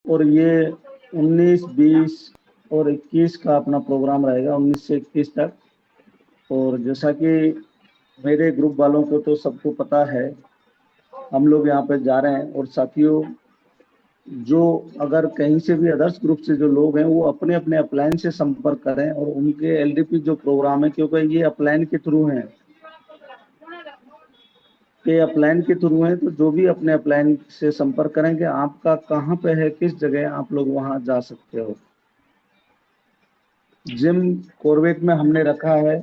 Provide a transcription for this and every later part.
और ये 19, 20 और 21 का अपना प्रोग्राम रहेगा, 19 से 21 तक। और जैसा कि मेरे ग्रुप वालों को तो सबको पता है, हम लोग यहाँ पे जा रहे हैं। और साथियों, जो अगर कहीं से भी अदर्स ग्रुप से जो लोग हैं वो अपने अपने अपलाइन से संपर्क करें और उनके एलडीपी जो प्रोग्राम है, क्योंकि ये अपलाइन के थ्रू हैं, के अपलाइन के थ्रू हैं, तो जो भी अपने अपलाइन से संपर्क करेंगे, आपका कहाँ पे है, किस जगह आप लोग वहां जा सकते हो। जिम कॉर्बेट में हमने रखा है।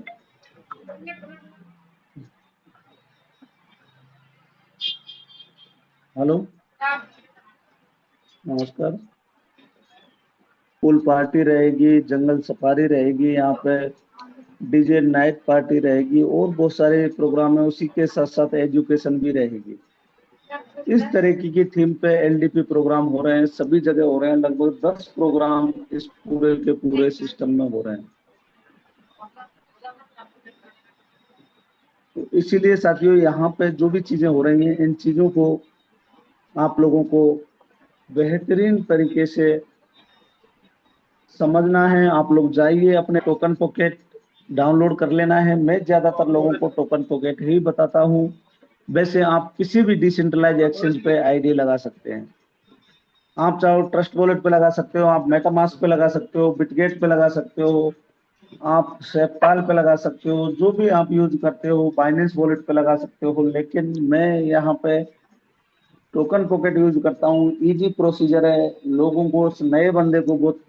हेलो, नमस्कार। पूल पार्टी रहेगी, जंगल सफारी रहेगी, यहाँ पे डीजे नाइट पार्टी रहेगी और बहुत सारे प्रोग्राम है। उसी के साथ साथ एजुकेशन भी रहेगी। इस तरीके की थीम पे एलडीपी प्रोग्राम हो रहे हैं, सभी जगह हो रहे हैं। लगभग 10 प्रोग्राम इस पूरे के पूरे सिस्टम में हो रहे हैं। तो इसीलिए साथियों, यहाँ पे जो भी चीजें हो रही हैं, इन चीजों को आप लोगों को बेहतरीन तरीके से समझना है। आप लोग जाइए, अपने टोकन पॉकेट डाउनलोड कर लेना है। मैं ज्यादातर लोगों को टोकन पॉकेट ही बताता हूँ। वैसे आप किसी भी डिसेंट्रलाइज एक्सचेंज पे आईडी लगा सकते हैं। आप चाहो ट्रस्ट वॉलेट पे लगा सकते हो, आप मेटामास्क पे लगा सकते हो, बिटगेट पे लगा सकते हो, आप सेपटाल पे लगा सकते हो, जो भी आप यूज करते हो, बाइनेंस वॉलेट पे लगा सकते हो। लेकिन मैं यहाँ पे टोकन पॉकेट यूज करता हूँ। इजी प्रोसीजर है, लोगों को, नए बंदे को बहुत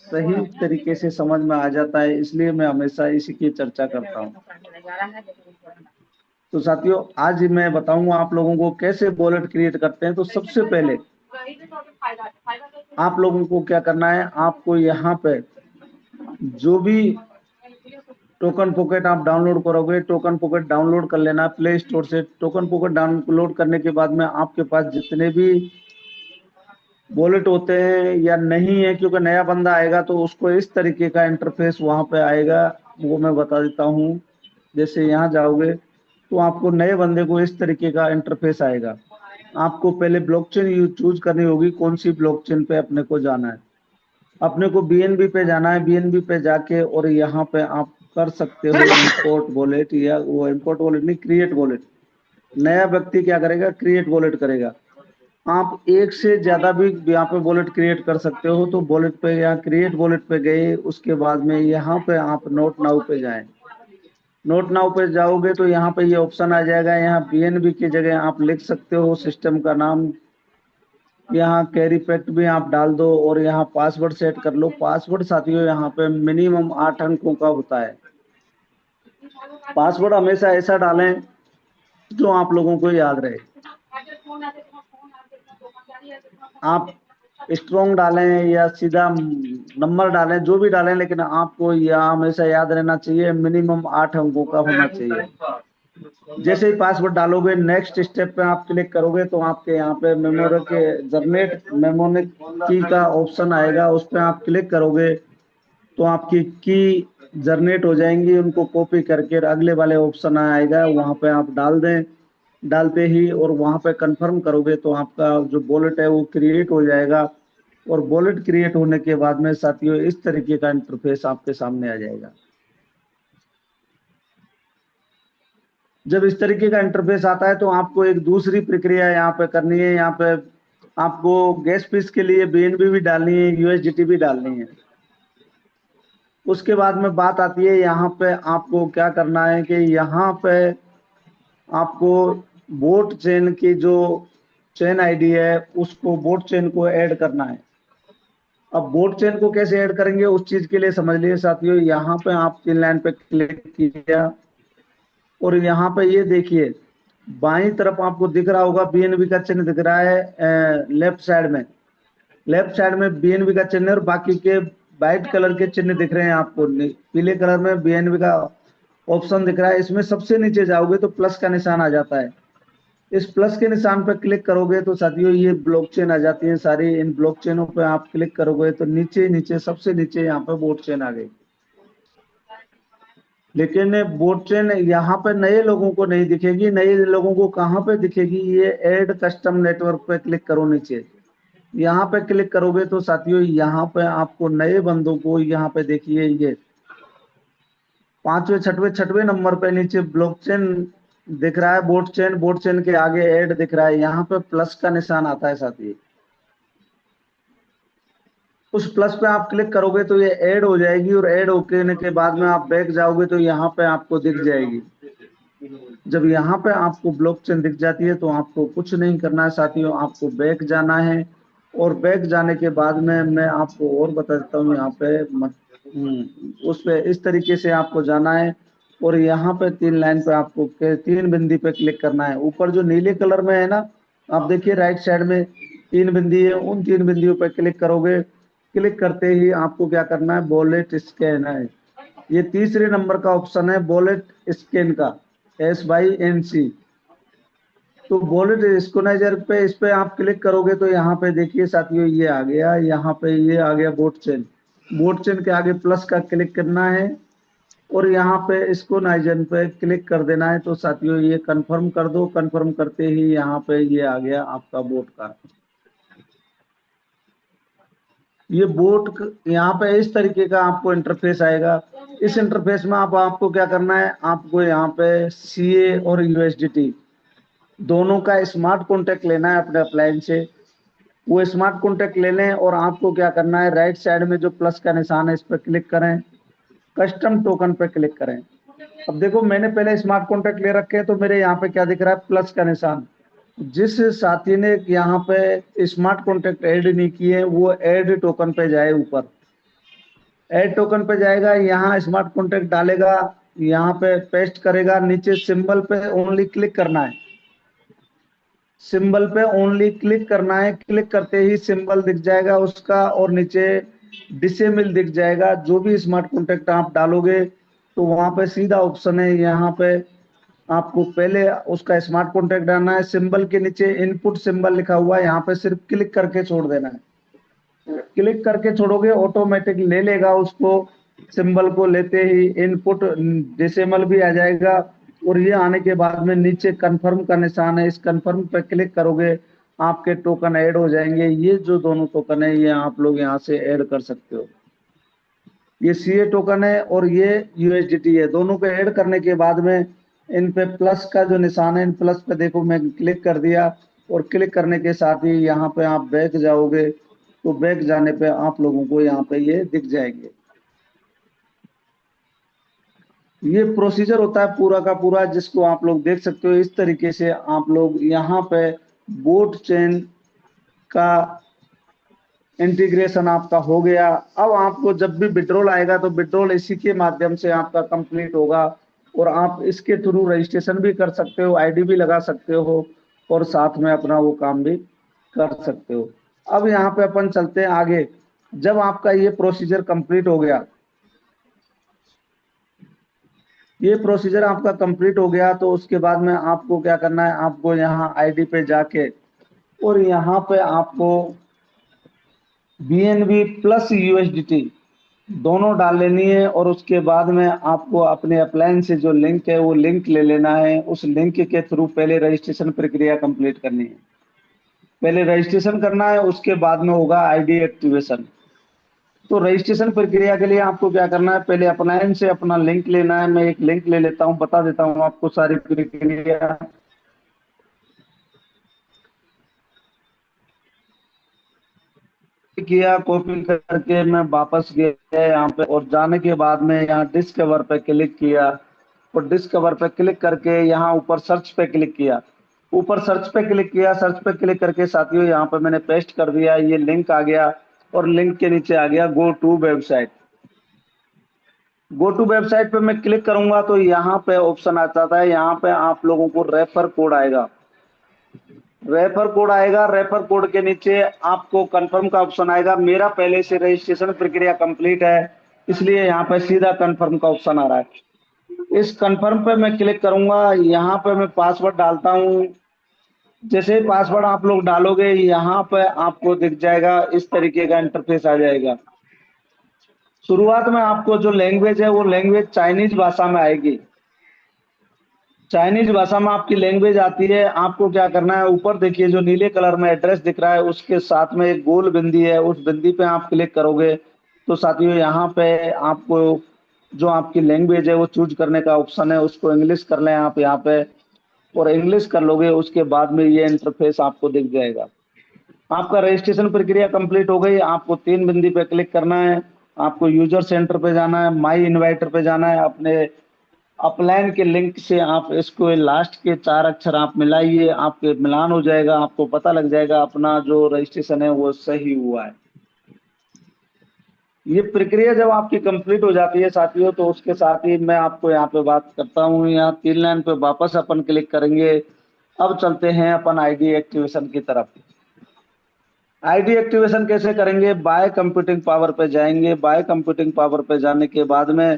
सही तरीके से समझ में आ जाता है, इसलिए मैं हमेशा इसी की चर्चा करता हूँ। तो साथियों, आज मैं बताऊंगा आप लोगों को कैसे वॉलेट क्रिएट करते हैं। तो सबसे पहले आप लोगों को क्या करना है, आपको यहाँ पे जो भी टोकन पॉकेट आप डाउनलोड करोगे, टोकन पॉकेट डाउनलोड कर लेना प्ले स्टोर से। टोकन पॉकेट डाउनलोड करने के बाद में आपके पास जितने भी वॉलेट होते हैं या नहीं है, क्योंकि नया बंदा आएगा तो उसको इस तरीके का इंटरफेस वहां पे आएगा, वो मैं बता देता हूँ। जैसे यहाँ जाओगे तो आपको नए बंदे को इस तरीके का इंटरफेस आएगा। आपको पहले ब्लॉकचेन चूज करनी होगी, कौन सी ब्लॉकचेन पे अपने को जाना है। अपने को बीएनबी पे जाना है। बीएनबी पे जाके और यहाँ पे आप कर सकते हो इंपोर्ट वॉलेट, या वो इंपोर्ट वॉलेट नहीं, क्रिएट वॉलेट। नया व्यक्ति क्या करेगा, क्रिएट वॉलेट करेगा। आप एक से ज्यादा भी यहाँ पे वॉलेट क्रिएट कर सकते हो। तो वॉलेट पे, यहाँ क्रिएट वॉलेट पे गए, उसके बाद में यहाँ पे आप नोट नाउ पे जाएं। नोट नाउ पे जाओगे तो यहाँ पे ये ऑप्शन आ जाएगा। यहाँ बीएनबी की जगह आप लिख सकते हो सिस्टम का नाम, यहाँ कैरी फैक्ट भी आप डाल दो और यहाँ पासवर्ड सेट कर लो। पासवर्ड साथियों यहाँ पे मिनिमम 8 अंकों का होता है। पासवर्ड हमेशा ऐसा डालें जो आप लोगों को याद रहे। आप स्ट्रॉन्ग डालें या सीधा नंबर डालें, जो भी डालें, लेकिन आपको यह हमेशा याद रहना चाहिए, मिनिमम 8 अंकों का होना चाहिए। जैसे ही पासवर्ड डालोगे, नेक्स्ट स्टेप पे आप क्लिक करोगे तो आपके यहाँ पे मेमोरी के जनरेट मेमोरी की का ऑप्शन आएगा। उस पर आप क्लिक करोगे तो आपकी की जनरेट हो जाएंगी। उनको कॉपी करके अगले वाले ऑप्शन आएगा, वहां पे आप डाल दें। डालते ही और वहां पे कंफर्म करोगे तो आपका जो वॉलेट है वो क्रिएट हो जाएगा। और वॉलेट क्रिएट होने के बाद में साथियों, इस तरीके का इंटरफेस आपके सामने आ जाएगा। जब इस तरीके का इंटरफेस आता है तो आपको एक दूसरी प्रक्रिया यहाँ पे करनी है। यहाँ पे आपको गैस फीस के लिए बीएनबी भी डालनी है, यूएसडीटी भी डालनी है। उसके बाद में बात आती है, यहाँ पे आपको क्या करना है कि यहाँ पे आपको बोट चेन की जो चेन आईडी है, उसको बोट चेन को ऐड करना है। अब बोट चेन को कैसे ऐड करेंगे, उस चीज के लिए समझ लिए साथियों। यहाँ पे आप पिन लाइन पे क्लिक किया और यहाँ पे ये देखिए, बाईं तरफ आपको दिख रहा होगा बीएनबी का चिन्ह दिख रहा है। लेफ्ट साइड में, लेफ्ट साइड में बीएनबी का चिन्ह और बाकी के व्हाइट कलर के चिन्ह दिख रहे हैं आपको। पीले कलर में बीएनबी का ऑप्शन दिख रहा है। इसमें सबसे नीचे जाओगे तो प्लस का निशान आ जाता है। इस प्लस के निशान पर क्लिक करोगे तो साथियों ये ब्लॉकचेन आ जाती है सारी। इन ब्लॉकचेनों पे आप क्लिक करोगे तो नीचे नीचे सबसे नीचे यहाँ पे बोट चेन आ गई। लेकिन बोट चेन यहाँ पे नए लोगों को नहीं दिखेगी। नए लोगों को कहाँ पे दिखेगी, ये ऐड कस्टम नेटवर्क पे क्लिक करो नीचे। यहाँ पे क्लिक करोगे तो साथियों यहाँ पे आपको नए बंदों को यहाँ पे देखिए ये 5वें 6वें नंबर पे नीचे ब्लॉकचेन दिख रहा है, बोट चेन के आगे ऐड दिख रहा है, यहाँ पे प्लस का निशान आता है साथियों। उस प्लस पे आप क्लिक करोगे तो ये ऐड हो जाएगी और ऐड होने के बाद में आप बैक जाओगे तो यहाँ पे आपको दिख जाएगी। जब यहाँ पे आपको ब्लॉकचेन दिख जाती है तो आपको कुछ नहीं करना है साथियों, आपको बैक जाना है और बैक जाने के बाद में मैं आपको और बता देता हूँ यहाँ पे उस पे इस तरीके से आपको जाना है और यहाँ पे 3 लाइन पे आपको 3 बिंदी पे क्लिक करना है। ऊपर जो नीले कलर में है ना, आप देखिए राइट साइड में 3 बिंदी है, उन 3 बिंदियों पे क्लिक करोगे। क्लिक करते ही आपको क्या करना है, वॉलेट स्कैन है, ये तीसरे नंबर का ऑप्शन है वॉलेट स्कैन का, SYNC। तो वॉलेट स्कैनर पे इस पे आप क्लिक करोगे तो यहाँ पे देखिए साथियों ये आ गया, यहाँ पे ये आ गया बोट चेन के आगे प्लस का क्लिक करना है और यहाँ पे इसको नाइजन पे क्लिक कर देना है। तो साथियों ये कंफर्म कर दो, कंफर्म करते ही यहाँ पे ये आ गया आपका बोट का। ये बोट यहाँ पे इस तरीके का आपको इंटरफेस आएगा। इस इंटरफेस में आपको क्या करना है, आपको यहाँ पे CA और USDT दोनों का स्मार्ट कॉन्ट्रैक्ट लेना है अपने अपलाइन से। वो स्मार्ट कॉन्ट्रैक्ट ले लें और आपको क्या करना है, राइट साइड में जो प्लस का निशान है इस पर क्लिक करें, कस्टम टोकन पे क्लिक करें। अब देखो मैंने पहले स्मार्ट कॉन्ट्रैक्ट ले रखे हैं तो मेरे यहाँ पे क्या दिख रहा है, प्लस का निशान। जिस साथी ने यहाँ पे स्मार्ट कॉन्ट्रैक्ट ऐड नहीं किए वो ऐड टोकन पे जाए, ऊपर ऐड टोकन पे जाएगा, यहाँ स्मार्ट कॉन्ट्रैक्ट डालेगा, यहाँ पे पेस्ट करेगा, नीचे सिंबल पे ओनली क्लिक करना है, सिंबल पे ओनली क्लिक करना है। क्लिक करते ही सिंबल दिख जाएगा उसका और नीचे डिसेबल दिख जाएगा। जो भी स्मार्ट कॉन्ट्रैक्ट आप डालोगे तो वहां पे सीधा ऑप्शन है, यहाँ पे आपको पहले उसका स्मार्ट कॉन्ट्रैक्ट डालना है, सिंबल के नीचे इनपुट सिंबल लिखा हुआ है, यहाँ पे सिर्फ क्लिक करके छोड़ देना है। क्लिक करके छोड़ोगे ऑटोमेटिक ले लेगा उसको, सिंबल को लेते ही इनपुट डेसिमल भी आ जाएगा और ये आने के बाद में नीचे कंफर्म का निशान है, इस कंफर्म पे क्लिक करोगे आपके टोकन ऐड हो जाएंगे। ये जो दोनों टोकन है ये आप लोग यहाँ से ऐड कर सकते हो। ये CA टोकन है और ये USDT है। दोनों को ऐड करने के बाद में इन पे प्लस का जो निशान है, इन प्लस पे देखो मैं क्लिक कर दिया और क्लिक करने के साथ ही यहाँ पे आप बैक जाओगे तो बैक जाने पे आप लोगों को यहाँ पे ये दिख जाएंगे। ये प्रोसीजर होता है पूरा का पूरा, जिसको आप लोग देख सकते हो। इस तरीके से आप लोग यहाँ पे बोट चेन का इंटीग्रेशन आपका हो गया। अब आपको जब भी विड्रॉल आएगा तो विड्रॉल इसी के माध्यम से आपका कंप्लीट होगा और आप इसके थ्रू रजिस्ट्रेशन भी कर सकते हो, ID भी लगा सकते हो और साथ में अपना वो काम भी कर सकते हो। अब यहाँ पे अपन चलते हैं आगे। जब आपका ये प्रोसीजर कंप्लीट हो गया, ये प्रोसीजर आपका कंप्लीट हो गया तो उसके बाद में आपको क्या करना है, आपको यहाँ ID पे जाके और यहाँ पे आपको BNB प्लस USDT दोनों डाल लेनी है और उसके बाद में आपको अपने अपलाइन से जो लिंक है वो लिंक ले लेना है। उस लिंक के थ्रू पहले रजिस्ट्रेशन प्रक्रिया कंप्लीट करनी है, पहले रजिस्ट्रेशन करना है, उसके बाद में होगा ID एक्टिवेशन। तो रजिस्ट्रेशन प्रक्रिया के लिए आपको क्या करना है, पहले अपलाइन से अपना लिंक लेना है। मैं एक लिंक ले लेता हूँ, बता देता हूँ आपको सारी प्रक्रिया। किया कॉपी करके मैं वापस गया यहाँ पे और जाने के बाद में यहाँ डिस्कवर पे क्लिक किया और डिस्कवर पे क्लिक करके यहाँ ऊपर सर्च पे क्लिक किया, ऊपर सर्च पे क्लिक किया, सर्च पे क्लिक करके साथियों यहाँ पे मैंने पेस्ट कर दिया, ये लिंक आ गया और लिंक के नीचे आ गया go to website. Go to website पे मैं क्लिक करूंगा तो यहाँ पे ऑप्शन आता है, यहाँ पे आप लोगों को रेफर कोड आएगा, रेफर कोड आएगा। रेफर कोड के नीचे आपको कंफर्म का ऑप्शन आएगा। मेरा पहले से रजिस्ट्रेशन प्रक्रिया कंप्लीट है इसलिए यहाँ पे सीधा कंफर्म का ऑप्शन आ रहा है। इस कंफर्म पे मैं क्लिक करूंगा, यहाँ पे मैं पासवर्ड डालता हूँ। जैसे पासवर्ड आप लोग डालोगे यहाँ पे आपको दिख जाएगा, इस तरीके का इंटरफेस आ जाएगा। शुरुआत में आपको जो लैंग्वेज है वो लैंग्वेज चाइनीज भाषा में आएगी। चाइनीज भाषा में आपकी लैंग्वेज आती है। आपको क्या करना है, ऊपर देखिए जो नीले कलर में एड्रेस दिख रहा है उसके साथ में एक गोल बिंदी है, उस बिंदी पे आप क्लिक करोगे तो साथियों यहाँ पे आपको जो आपकी लैंग्वेज है वो चूज करने का ऑप्शन है, उसको इंग्लिश कर लें आप यहाँ पे, और इंग्लिश कर लोगे उसके बाद में ये इंटरफेस आपको दिख जाएगा। आपका रजिस्ट्रेशन प्रक्रिया कंप्लीट हो गई। आपको 3 बिंदी पे क्लिक करना है, आपको यूजर सेंटर पे जाना है, माई इन्वाइटर पे जाना है, अपने अपलाइन के लिंक से आप इसको लास्ट के 4 अक्षर आप मिलाइए, आपके मिलान हो जाएगा, आपको पता लग जाएगा अपना जो रजिस्ट्रेशन है वो सही हुआ है। ये प्रक्रिया जब आपकी कंप्लीट हो जाती है साथियों तो उसके साथ ही मैं आपको यहाँ पे बात करता हूँ, यहाँ 3 लाइन पे वापस अपन क्लिक करेंगे। अब चलते हैं अपन आईडी एक्टिवेशन की तरफ। आईडी एक्टिवेशन कैसे करेंगे, बाय कंप्यूटिंग पावर पे जाएंगे। बाय कंप्यूटिंग पावर पे जाने के बाद में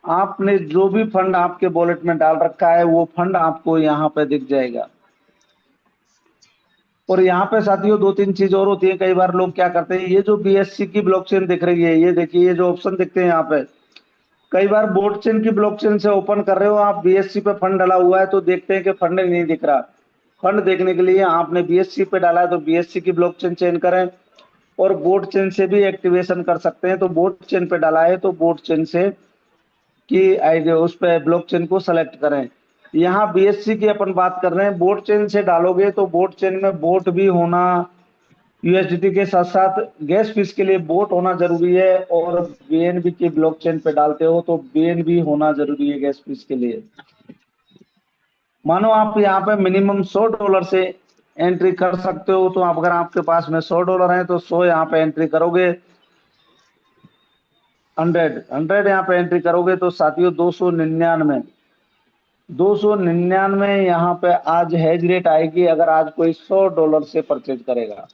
आपने जो भी फंड आपके वॉलेट में डाल रखा है वो फंड आपको यहाँ पे दिख जाएगा। और यहाँ पे साथियों 2-3 चीज और होती है। कई बार लोग क्या करते हैं, ये जो बीएससी की ब्लॉकचेन दिख रही है, ये देखिए ये जो ऑप्शन दिखते हैं यहाँ पे, कई बार बोट चेन की ब्लॉकचेन से ओपन कर रहे हो आप, बीएससी पे फंड डाला हुआ है तो देखते हैं कि फंड नहीं दिख रहा। फंड देखने के लिए आपने बीएससी पे डाला है तो बीएससी की ब्लॉकचेन चेन करें, और बोट चेन से भी एक्टिवेशन कर सकते हैं। तो बोट चेन पे डाला है तो बोट चेन से की आईडी उस पे ब्लॉकचेन को सेलेक्ट करें। यहाँ बीएससी की अपन बात कर रहे हैं, बोट चेन से डालोगे तो बोट चेन में बोट भी होना, यूएसडीटी के साथ साथ गैस फीस के लिए बोट होना जरूरी है, और बीएनबी की ब्लॉकचेन पे डालते हो तो बीएनबी होना जरूरी है गैस फीस के लिए। मानो आप यहाँ पे मिनिमम $100 से एंट्री कर सकते हो, तो अगर आपके पास में $100 है तो 100 यहाँ पे एंट्री करोगे, 100 यहाँ पे एंट्री करोगे तो साथियों 299 यहाँ पे आज हेज रेट आएगी अगर आज कोई $100 से परचेज करेगा।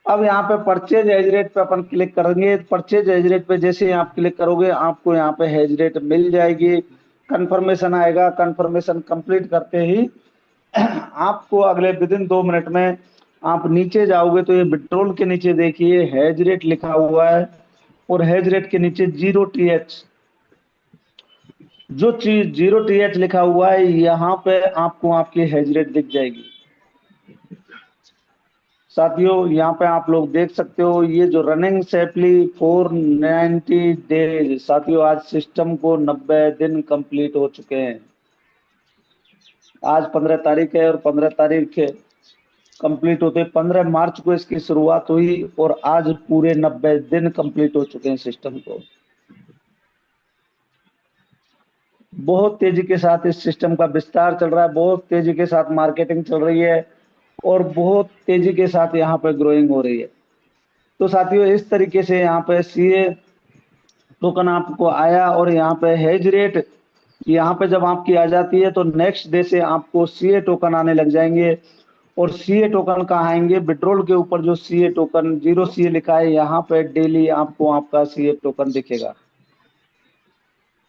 अब यहाँ पे परचेज हेज रेट पे अपन क्लिक करेंगे। परचेज हेज रेट पे जैसे आप क्लिक करोगे आपको यहाँ पे हेज रेट मिल जाएगी, कंफर्मेशन आएगा। कंफर्मेशन कंप्लीट करते ही आपको अगले विदिन 2 मिनट में आप नीचे जाओगे तो ये विड्रॉल के नीचे देखिए हेज रेट लिखा हुआ है, और हेज रेट के नीचे 0TH, जो चीज 0TH लिखा हुआ है यहाँ पे आपको आपकी हेज रेट दिख जाएगी। साथियों यहाँ पे आप लोग देख सकते हो ये जो रनिंग सेफली 490 डेज, साथियों आज सिस्टम को 90 दिन कंप्लीट हो चुके हैं। आज 15 तारीख है और 15 तारीख कंप्लीट होते 15 मार्च को इसकी शुरुआत हुई और आज पूरे 90 दिन कंप्लीट हो चुके हैं सिस्टम को। बहुत तेजी के साथ इस सिस्टम का विस्तार चल रहा है, बहुत तेजी के साथ मार्केटिंग चल रही है और बहुत तेजी के साथ यहाँ पे ग्रोइंग हो रही है। तो साथियों इस तरीके से यहाँ पे सीए टोकन आपको आया, और यहाँ पे हेज रेट यहाँ पे जब आपकी आ जाती है तो नेक्स्ट डे से आपको सीए टोकन आने लग जाएंगे। और सीए टोकन कहाँ आएंगे, विड्रॉल के ऊपर जो सीए टोकन 0 सीए लिखा है यहाँ पे डेली आपको आपका सीए टोकन दिखेगा।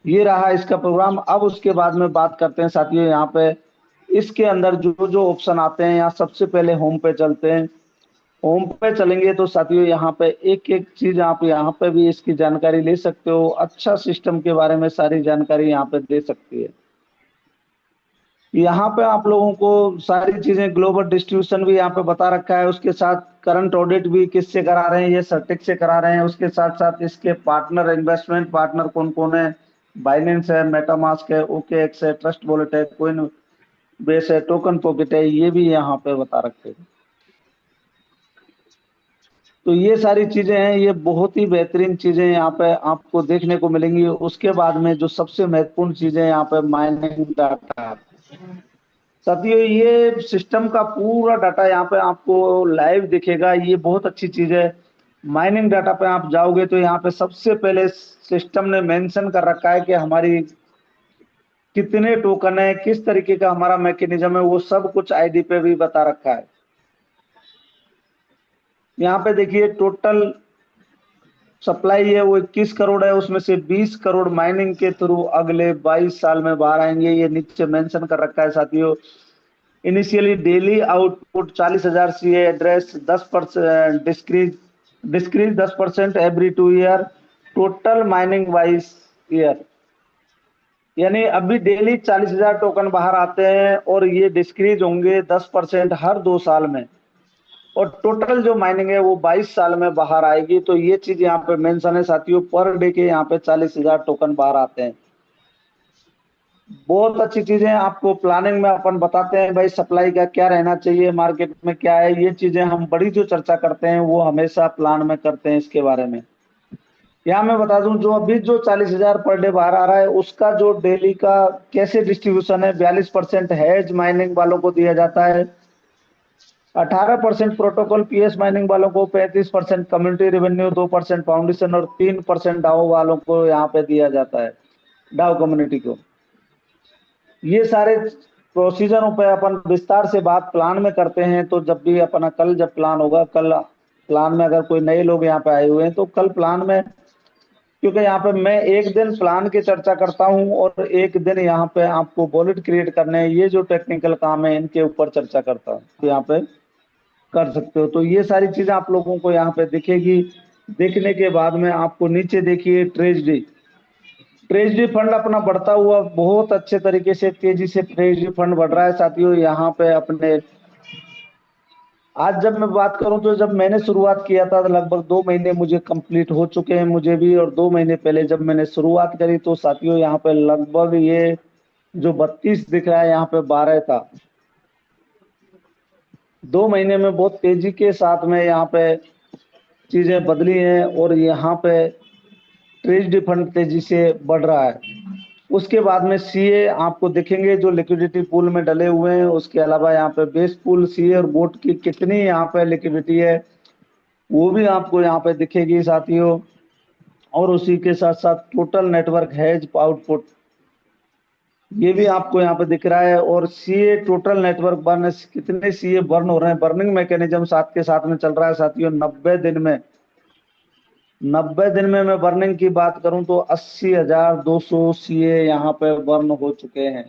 ये रहा इसका प्रोग्राम। अब उसके बाद में बात करते हैं साथियों यहाँ पे इसके अंदर जो जो ऑप्शन आते हैं। यहाँ सबसे पहले होम पे चलते हैं। होम पे चलेंगे तो साथियों यहाँ पे एक एक चीज आप यहाँ पे भी इसकी जानकारी ले सकते हो। अच्छा सिस्टम के बारे में सारी जानकारी यहाँ पे दे सकती है। यहाँ पे आप लोगों को सारी चीजें ग्लोबल डिस्ट्रीब्यूशन भी यहाँ पे बता रखा है, उसके साथ करंट ऑडिट भी किससे करा रहे हैं, ये सर्टिक से करा रहे हैं। उसके साथ साथ इसके पार्टनर इन्वेस्टमेंट पार्टनर कौन कौन है, बाइनेंस है, मेटामास्क है, OKX है, ट्रस्ट वॉलेट है, कोइन बेस है, टोकन पॉकेट है, ये भी यहाँ पे बता रखे हैं। तो ये सारी चीजें हैं, ये बहुत ही बेहतरीन चीजें यहाँ पे आपको देखने को मिलेंगी। उसके बाद में जो सबसे महत्वपूर्ण चीजें यहाँ पे माइनिंग डाटा। साथियों ये सिस्टम का पूरा डाटा यहाँ पे आपको लाइव दिखेगा, ये बहुत अच्छी चीज है। माइनिंग डाटा पे आप जाओगे तो यहाँ पे सबसे पहले सिस्टम ने मेंशन कर रखा है कि हमारी कितने टोकन है, किस तरीके का हमारा मैकेनिज्म है, वो सब कुछ आईडी पे भी बता रखा है। यहाँ पे देखिए टोटल सप्लाई है वो 21 करोड़ है, उसमें से 20 करोड़ माइनिंग के थ्रू अगले 22 साल में बाहर आएंगे, ये नीचे मेंशन कर रखा है साथियों। Initially daily output 40,000 CA address 10% decrease 10% every 2 year, total mining wise year. यानी अभी डेली 40,000 टोकन बाहर आते हैं और ये डिस्क्रीज होंगे 10% हर 2 साल में, और टोटल जो माइनिंग है वो 22 साल में बाहर आएगी। तो ये चीज यहाँ पे मेंशन है साथियों, पर डे के यहाँ पे 40,000 टोकन बाहर आते हैं। बहुत अच्छी चीजें आपको प्लानिंग में अपन बताते हैं भाई, सप्लाई का क्या रहना चाहिए, मार्केट में क्या है, ये चीजें हम बड़ी जो चर्चा करते हैं वो हमेशा प्लान में करते हैं इसके बारे में। यहाँ मैं बता दूं, जो अभी जो 40,000 पर डे बाहर आ रहा है उसका जो डेली का कैसे डिस्ट्रीब्यूशन है, 42% हैज माइनिंग वालों को दिया जाता है, 18% प्रोटोकॉल पीएस माइनिंग वालों को, 35% कम्युनिटी रेवेन्यू, 2% फाउंडेशन और 3% डाओ वालों को यहाँ पे दिया जाता है, डाओ कम्युनिटी को। ये सारे प्रोसीजरों पे अपन विस्तार से बात प्लान में करते हैं। तो जब भी अपना कल जब प्लान होगा, कल प्लान में अगर कोई नए लोग यहाँ पे आए हुए हैं तो कल प्लान में, क्योंकि यहाँ पे मैं एक दिन प्लान की चर्चा करता हूँ और एक दिन यहाँ पे आपको वॉलेट क्रिएट करने, ये जो टेक्निकल काम है इनके ऊपर चर्चा करता हूँ, तो यहाँ पे कर सकते हो। तो ये सारी चीजें आप लोगों को यहाँ पे दिखेगी। देखने के बाद में आपको नीचे देखिए ट्रेजरी, ट्रेजरी फंड अपना बढ़ता हुआ बहुत अच्छे तरीके से तेजी से ट्रेजरी फंड बढ़ रहा है साथियों। यहाँ पे अपने आज जब मैं बात करूं तो जब मैंने शुरुआत किया था तो लगभग 2 महीने मुझे कंप्लीट हो चुके हैं मुझे भी, और 2 महीने पहले जब मैंने शुरुआत करी तो साथियों यहाँ पे लगभग ये जो 32 दिख रहा है यहाँ पे 12 था। 2 महीने में बहुत तेजी के साथ में यहाँ पे चीजें बदली हैं और यहाँ पे ट्रेजरी फंड तेजी से बढ़ रहा है। उसके बाद में सीए आपको दिखेंगे जो लिक्विडिटी पूल में डले हुए हैं। उसके अलावा यहाँ पे बेस पूल, सीए और बोट की कितनी यहाँ पे लिक्विडिटी है वो भी आपको यहाँ पे दिखेगी साथियों। और उसी के साथ साथ टोटल नेटवर्क हैज आउटपुट ये भी आपको यहाँ पे दिख रहा है। और सीए टोटल नेटवर्क बर्न, कितने सीए बर्न हो रहे हैं, बर्निंग मैकेनिज्म साथ के साथ में चल रहा है साथियों। 90 दिन में मैं बर्निंग की बात करूं तो 80,200 सीए यहाँ पे बर्न हो चुके हैं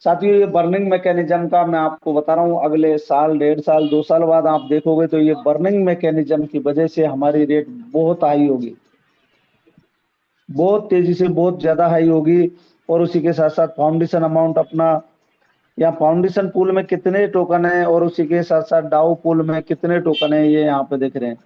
साथियों। ये बर्निंग मैकेनिज्म का मैं आपको बता रहा हूँ, अगले साल, 1.5 साल, 2 साल बाद आप देखोगे तो ये बर्निंग मैकेनिज्म की वजह से हमारी रेट बहुत हाई होगी, बहुत तेजी से बहुत ज्यादा हाई होगी। और उसी के साथ साथ फाउंडेशन अमाउंट अपना, या फाउंडेशन पूल में कितने टोकन है और उसी के साथ साथ डाउ पूल में कितने टोकन है ये यहाँ पे देख रहे हैं।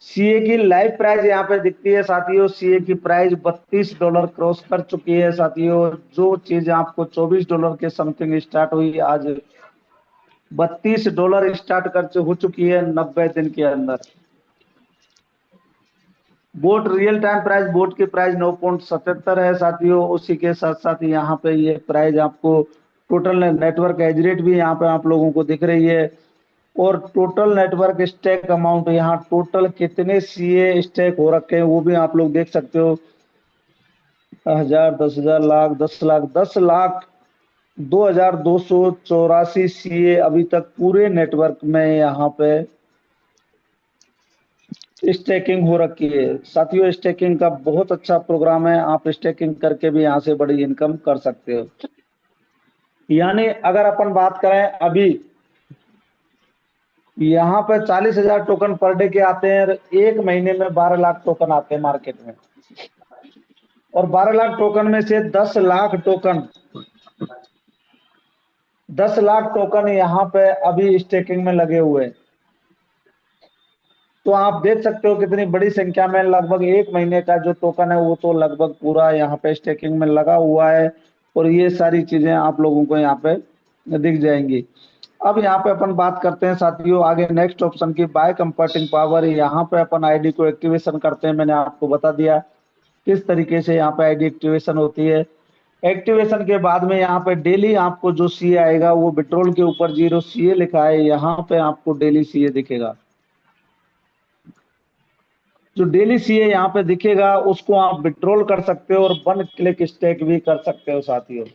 सीए की लाइव प्राइस यहाँ पे दिखती है साथियों। सीए की प्राइस $32 क्रॉस कर चुकी है साथियों। जो चीज आपको $24 के समथिंग स्टार्ट हुई, आज $32 स्टार्ट कर हो चुकी है 90 दिन के अंदर। Boat real time price, boat की प्राइस 9.77 है साथियों। उसी के साथ साथ यहाँ पे ये प्राइस आपको टोटल नेटवर्क एज रेट भी यहाँ पे आप लोगों को दिख रही है। और टोटल नेटवर्क स्टैक अमाउंट, यहाँ टोटल कितने सीए स्टैक हो रखे हैं वो भी आप लोग देख सकते हो। 1,000, 10,000, लाख, 10 लाख, 10,00,000 2,284 सीए अभी तक पूरे नेटवर्क में यहाँ पे स्टेकिंग हो रखी है साथियों। स्टेकिंग का बहुत अच्छा प्रोग्राम है, आप स्टेकिंग करके भी यहाँ से बड़ी इनकम कर सकते हो। यानी अगर अपन बात करें अभी यहाँ पे 40,000 टोकन पर डे के आते हैं, एक महीने में 12 लाख टोकन आते हैं मार्केट में, और 12 लाख टोकन में से 10 लाख टोकन, 10 लाख टोकन यहाँ पे अभी स्टेकिंग में लगे हुए हैं। तो आप देख सकते हो कितनी बड़ी संख्या में, लगभग एक महीने का जो टोकन है वो तो लगभग पूरा यहाँ पे स्टेकिंग में लगा हुआ है। और ये सारी चीजें आप लोगों को यहाँ पे दिख जाएंगी। अब यहाँ पे अपन बात करते हैं साथियों आगे नेक्स्ट ऑप्शन की, बाय कंफर्टिंग पावर। यहाँ पे अपन आईडी को एक्टिवेशन करते हैं, मैंने आपको बता दिया किस तरीके से यहाँ पे आईडी एक्टिवेशन होती है। एक्टिवेशन के बाद में यहाँ पे डेली आपको जो सीए आएगा वो विड्रॉल के ऊपर 0 सीए लिखा है, यहाँ पे आपको डेली सीए दिखेगा। जो डेली सीए यहाँ पे दिखेगा उसको आप विड्रॉल कर सकते हो और 1 क्लिक स्टेक भी कर सकते हो साथियों।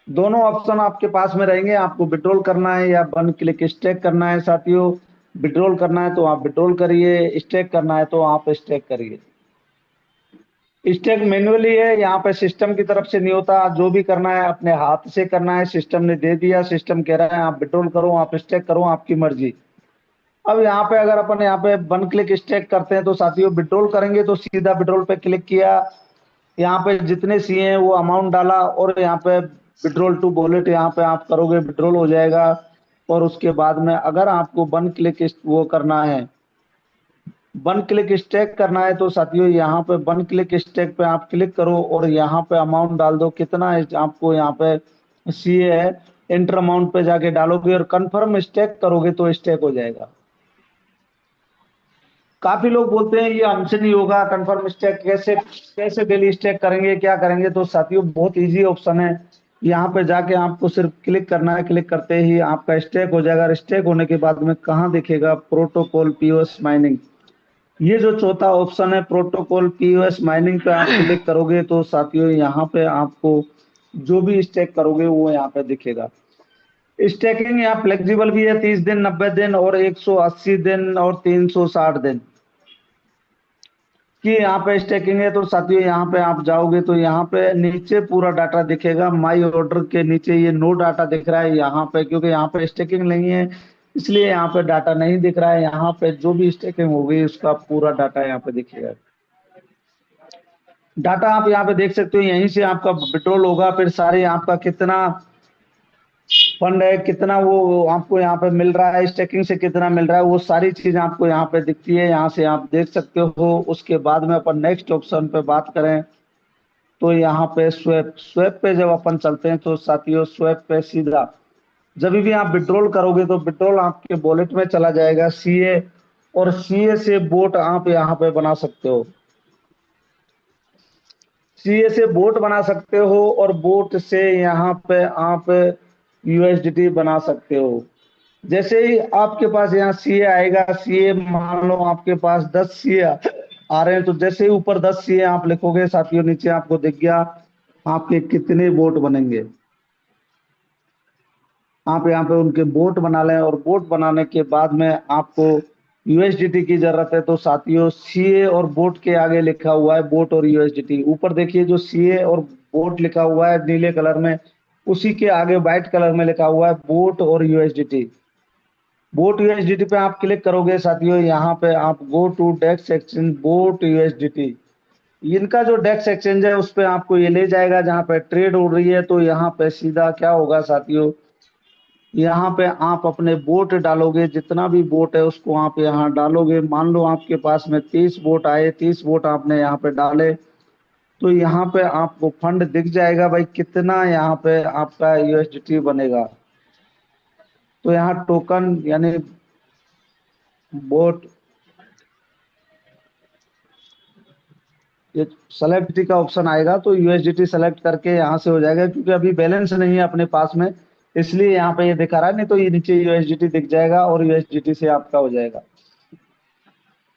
दोनों ऑप्शन आपके पास में रहेंगे, आपको विड्रॉल करना है या 1 क्लिक स्टेक करना है साथियों। विड्रॉल करना है तो आप विड्रॉल करिए, स्टेक करना है तो आप स्टेक करिए। स्टेक मैन्युअली है, यहाँ पे सिस्टम की तरफ से नहीं होता, जो भी करना है अपने हाथ से करना है। सिस्टम ने दे दिया, सिस्टम कह रहा है आप विड्रॉल करो, आप स्टेक करो, आपकी मर्जी। अब यहाँ पे अगर अपन यहाँ पे वन क्लिक स्टेक करते हैं तो साथियों विड्रॉल करेंगे तो सीधा विड्रॉल पे क्लिक किया, यहाँ पे जितने सी हैं वो अमाउंट डाला और यहाँ पे विड्रॉल टू वॉलेट यहाँ पे आप करोगे, विड्रॉल हो जाएगा। और उसके बाद में अगर आपको वन क्लिक वो करना है, वन क्लिक स्टेक करना है तो साथियों यहाँ पे वन क्लिक स्टेक पे आप क्लिक करो और यहाँ पे अमाउंट डाल दो, कितना है आपको यहाँ पे सी है, एंटर अमाउंट पे जाके डालोगे और कंफर्म स्टेक करोगे तो स्टेक हो जाएगा। काफी लोग बोलते हैं ये हमसे नहीं होगा, कंफर्म स्टेक कैसे कैसे डेली स्टेक करेंगे, क्या करेंगे? तो साथियों बहुत इजी ऑप्शन है, यहाँ पे जाके आपको सिर्फ क्लिक करना है, क्लिक करते ही आपका स्टेक हो जाएगा। स्टेक होने के बाद में कहाँ दिखेगा? प्रोटोकॉल पीओएस माइनिंग, ये जो चौथा ऑप्शन है प्रोटोकॉल पीओएस माइनिंग पे आप क्लिक करोगे तो साथियों यहाँ पे आपको जो भी स्टेक करोगे वो यहाँ पे दिखेगा। स्टेकिंग यहाँ फ्लेक्सिबल भी है, 30 दिन, 90 दिन और 180 दिन और 360 दिन कि यहाँ पे स्टेकिंग है। तो साथियों यहाँ पे आप जाओगे तो यहाँ पे नीचे पूरा डाटा दिखेगा, माई ऑर्डर के नीचे ये नो डाटा दिख रहा है यहाँ पे, क्योंकि यहाँ पे स्टेकिंग नहीं है इसलिए यहाँ पे डाटा नहीं दिख रहा है। यहाँ पे जो भी स्टेकिंग होगी उसका पूरा डाटा यहाँ पे दिखेगा। डाटा आप यहाँ पे देख सकते हो, यहीं से आपका विड्रॉल होगा, फिर सारे आपका कितना फंड है, कितना वो आपको यहाँ पे मिल रहा है, स्टेकिंग से कितना मिल रहा है, वो सारी चीज आपको यहाँ पे दिखती है, यहाँ से आप देख सकते हो। उसके बाद में अपन नेक्स्ट ऑप्शन पे बात करें तो यहाँ पे स्वैप, स्वैप पे जब अपन चलते हैं तो साथियों स्वैप पे सीधा जब भी आप विड्रॉल करोगे तो विड्रॉल आपके वॉलेट में चला जाएगा सीए, और सीए से बोट आप यहाँ पे बना सकते हो, सीए से बोट बना सकते हो और बोट से यहाँ पे आप यूएसडीटी बना सकते हो। जैसे ही आपके पास यहाँ सीए आएगा, सीए मान लो आपके पास 10 सीए आ रहे हैं, तो जैसे ही ऊपर 10 सीए आप लिखोगे साथियों नीचे आपको दिख गया आपके कितने बोट बनेंगे। आप यहाँ पे उनके बोट बना लें और बोट बनाने के बाद में आपको यूएसडीटी की जरूरत है तो साथियों सीए और बोट के आगे लिखा हुआ है बोट और यूएसडीटी। ऊपर देखिए जो सीए और बोट लिखा हुआ है नीले कलर में, उसी के आगे व्हाइट कलर में लिखा हुआ है बोट और यूएसडीटी। बोट यूएसडीटी पे आप क्लिक करोगे साथियों, यहाँ पे आप go to DEX exchange bot USDT, इनका जो डेक्स एक्सचेंज है उस पे आपको ये ले जाएगा जहाँ पे ट्रेड हो रही है। तो यहाँ पे सीधा क्या होगा साथियों, यहाँ पे आप अपने बोट डालोगे, जितना भी बोट है उसको आप यहाँ डालोगे। मान लो आपके पास में 30 बोट आए, 30 बोट आपने यहाँ पे डाले तो यहाँ पे आपको फंड दिख जाएगा भाई कितना यहाँ पे आपका यूएसडीटी बनेगा। तो यहाँ टोकन यानी बोट ये सेलेक्ट का ऑप्शन आएगा तो यूएसडीटी सेलेक्ट करके यहाँ से हो जाएगा, क्योंकि अभी बैलेंस नहीं है अपने पास में इसलिए यहाँ पे ये दिखा रहा है, नहीं तो ये नीचे यूएसडीटी दिख जाएगा और यूएसडीटी से आपका हो जाएगा।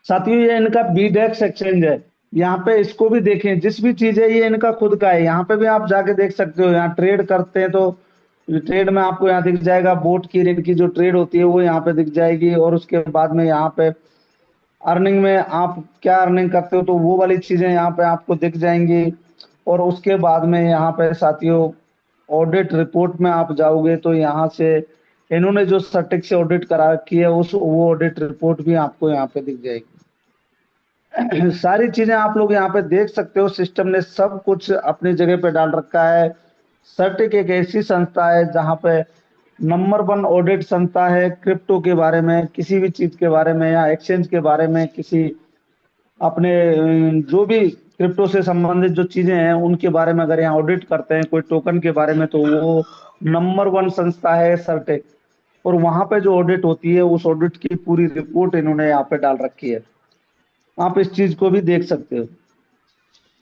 साथियों ये इनका बीडेक्स एक्सचेंज है, यहाँ पे इसको भी देखें, जिस भी चीज है ये इनका खुद का है, यहाँ पे भी आप जाके देख सकते हो। यहाँ ट्रेड करते हैं तो ट्रेड में आपको यहाँ दिख जाएगा बोट की इनकी जो ट्रेड होती है वो यहाँ पे दिख जाएगी, और उसके बाद में यहाँ पे अर्निंग में आप क्या अर्निंग करते हो तो वो वाली चीजें यहाँ पे आपको दिख जाएंगी। और उसके बाद में यहाँ पे साथियों ऑडिट रिपोर्ट में आप जाओगे तो यहाँ से इन्होंने जो सटीक से ऑडिट करा रखी है उस वो ऑडिट रिपोर्ट भी आपको यहाँ पे दिख जाएगी। सारी चीजें आप लोग यहाँ पे देख सकते हो, सिस्टम ने सब कुछ अपनी जगह पे डाल रखा है। सर्टिक एक ऐसी संस्था है जहाँ पे नंबर 1 ऑडिट संस्था है क्रिप्टो के बारे में, किसी भी चीज के बारे में या एक्सचेंज के बारे में, किसी अपने जो भी क्रिप्टो से संबंधित जो चीजें हैं उनके बारे में अगर यहाँ ऑडिट करते हैं कोई टोकन के बारे में तो वो नंबर 1 संस्था है सर्टेक, और वहां पे जो ऑडिट होती है उस ऑडिट की पूरी रिपोर्ट इन्होंने यहाँ पे डाल रखी है, आप इस चीज को भी देख सकते हो।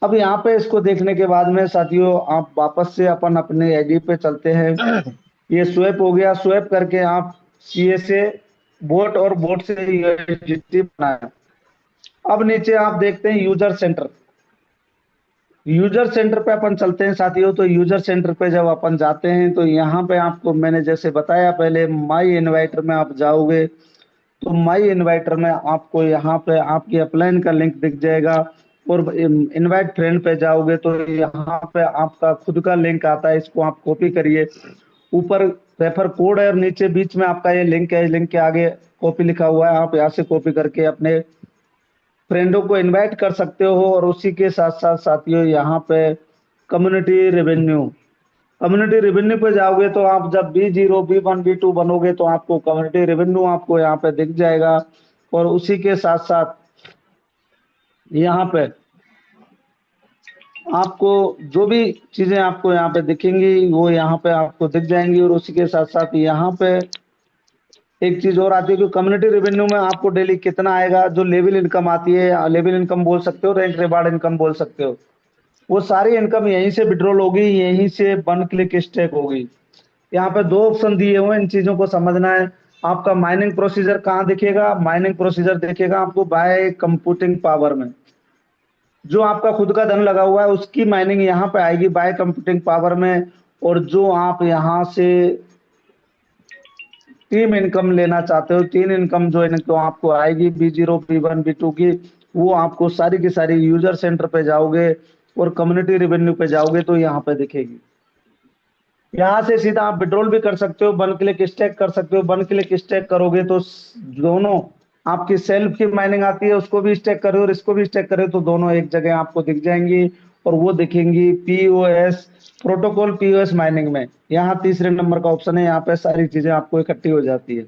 अब यहाँ पे इसको देखने के बाद में साथियों आप वापस से अपन अपने आईडी पे चलते हैं। ये स्वैप हो गया, स्वैप करके आप सीए से बोट और बोट से यूएसडीटी बनाया। अब नीचे आप देखते हैं यूजर सेंटर, यूजर सेंटर पे अपन चलते हैं साथियों। तो यूजर सेंटर पे जब अपन जाते हैं तो यहाँ पे आपको मैंने जैसे बताया पहले माई इन्वाइटर में आप जाओगे तो माई इन्वाइटर में आपको यहाँ पे आपकी अपलाइन का लिंक दिख जाएगा, और इनवाइट फ्रेंड पे जाओगे तो यहाँ पे आपका खुद का लिंक आता है, इसको आप कॉपी करिए ऊपर रेफर कोड है और नीचे बीच में आपका ये लिंक है, लिंक के आगे कॉपी लिखा हुआ है, आप यहाँ से कॉपी करके अपने फ्रेंडों को इनवाइट कर सकते हो। और उसी के साथ साथ साथियों यहाँ पे कम्युनिटी रेवेन्यू पे जाओगे तो आप जब B0 B1 B2 बनोगे तो आपको कम्युनिटी रेवेन्यू आपको यहाँ पे दिख जाएगा। और उसी के साथ साथ यहाँ पे आपको जो भी चीजें आपको यहाँ पे दिखेंगी वो यहाँ पे आपको दिख जाएंगी। और उसी के साथ साथ यहाँ पे एक चीज और आती है कि कम्युनिटी रेवेन्यू में आपको डेली कितना आएगा, जो लेवल इनकम आती है, लेवल इनकम बोल सकते हो, रैंक रिवार्ड इनकम बोल सकते हो, वो सारी इनकम यहीं से विड्रॉल होगी, यहीं से वन क्लिक स्टेक होगी। यहाँ पे दो ऑप्शन दिए हुए हैं, इन चीजों को समझना है। आपका माइनिंग प्रोसीजर कहाँ दिखेगा? माइनिंग प्रोसीजर दिखेगा आपको बाय कंप्यूटिंग पावर में। जो आपका खुद का धन लगा हुआ है उसकी माइनिंग यहाँ पे आएगी बाय कंप्यूटिंग पावर में। और जो आप यहाँ से टीम इनकम लेना चाहते हो, तीन इनकम जो इनको आपको आएगी B0 B1 B2 की, वो आपको सारी की सारी यूजर सेंटर पे जाओगे और कम्युनिटी रेवेन्यू पे जाओगे तो यहाँ पे दिखेगी। यहाँ से सीधा आप विड्रॉल भी कर सकते हो, वन क्लिक स्टेक कर सकते हो। वन क्लिक स्टेक करोगे तो दोनों आपकी सेल्फ की माइनिंग आती है, उसको भी स्टेक करो और इसको भी स्टेक करो तो दोनों एक जगह आपको दिख जाएंगी। और वो दिखेंगी पीओएस प्रोटोकॉल, पीओएस माइनिंग में। यहाँ तीसरे नंबर का ऑप्शन है, यहाँ पे सारी चीजें आपको इकट्ठी हो जाती है।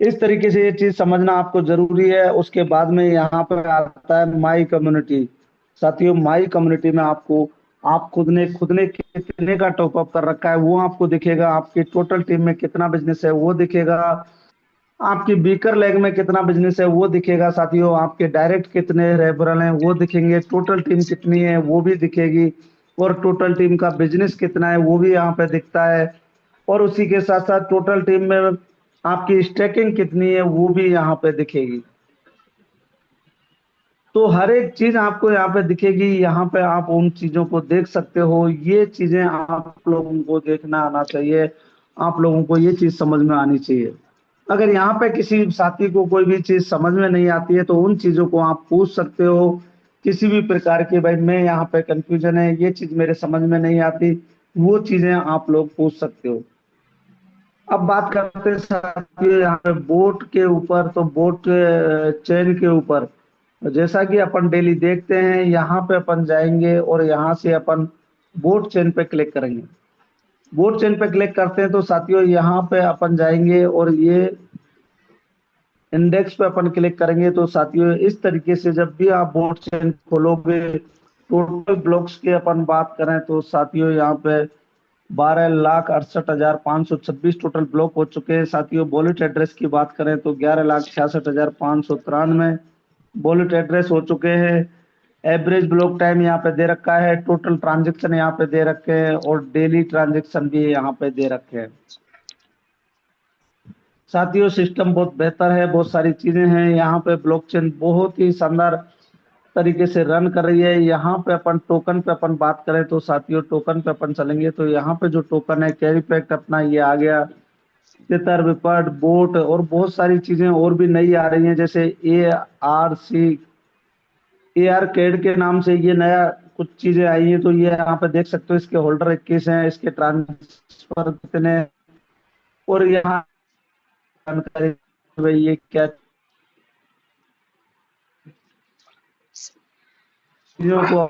इस तरीके से ये चीज समझना आपको जरूरी है। उसके बाद में यहाँ पे आता है माई कम्युनिटी। साथियों माई कम्युनिटी में आपको आप खुद ने कितने का टॉपअप कर रखा है वो आपको दिखेगा, आपकी टोटल टीम में कितना बिजनेस है वो दिखेगा, आपकी बीकर लेग में कितना बिजनेस है वो दिखेगा साथियों, आपके डायरेक्ट कितने रेफरल हैं वो दिखेंगे, टोटल टीम कितनी है वो भी दिखेगी, और टोटल टीम का बिजनेस कितना है वो भी यहाँ पे दिखता है। और उसी के साथ साथ टोटल टीम में आपकी स्टैकिंग कितनी है वो भी यहाँ पे दिखेगी। तो हर एक चीज आपको यहाँ पे दिखेगी, यहाँ पे आप उन चीजों को देख सकते हो। ये चीजें आप लोगों को देखना आना चाहिए, आप लोगों को ये चीज समझ में आनी चाहिए। अगर यहाँ पे किसी साथी को कोई भी चीज समझ में नहीं आती है तो उन चीजों को आप पूछ सकते हो किसी भी प्रकार की, भाई मैं यहाँ पे कंफ्यूजन है, ये चीज मेरे समझ में नहीं आती, वो चीजें आप लोग पूछ सकते हो। अब बात करते हैं साथियों यहाँ पे बोट के ऊपर। तो बोट चेन के ऊपर जैसा कि अपन डेली देखते हैं, यहाँ पे अपन जाएंगे और यहाँ से अपन बोट चेन पे क्लिक करेंगे। बोट चेन पे क्लिक करते हैं तो साथियों यहाँ पे अपन जाएंगे और ये इंडेक्स पे अपन क्लिक करेंगे तो साथियों इस तरीके से जब भी आप बोट चेन खोलोगे, टोटल ब्लॉक्स की अपन बात करें तो साथियों यहाँ पे 12,68,526 टोटल ब्लॉक हो चुके हैं। साथियों वॉलेट एड्रेस की बात करें तो 11,66,593 वॉलेट एड्रेस हो चुके हैं। एवरेज ब्लॉक टाइम यहाँ पे दे रखा है, टोटल ट्रांजेक्शन यहाँ पे दे रखे हैं और डेली ट्रांजेक्शन भी यहाँ पे दे रखे हैं। साथियों सिस्टम बहुत बेहतर है, बहुत सारी चीजें हैं यहाँ पे, ब्लॉकचेन बहुत ही शानदार तरीके से रन कर रही है। यहाँ पे अपन टोकन पे अपन बात करें तो साथियों टोकन पे अपन चलेंगे तो यहाँ पे जो टोकन है कैरी पैक्ट अपना ये आ गया, तितर विपर्ड बोट और बहुत सारी चीजें और भी नई आ रही हैं, जैसे AR कैड के नाम से ये नया कुछ चीजें आई हैं। तो ये यहाँ पे देख सकते हो, इसके होल्डर 21 हैं, इसके ट्रांसफर कितने हैं, और यहाँ जानकारी भाई ये क्या चीजों को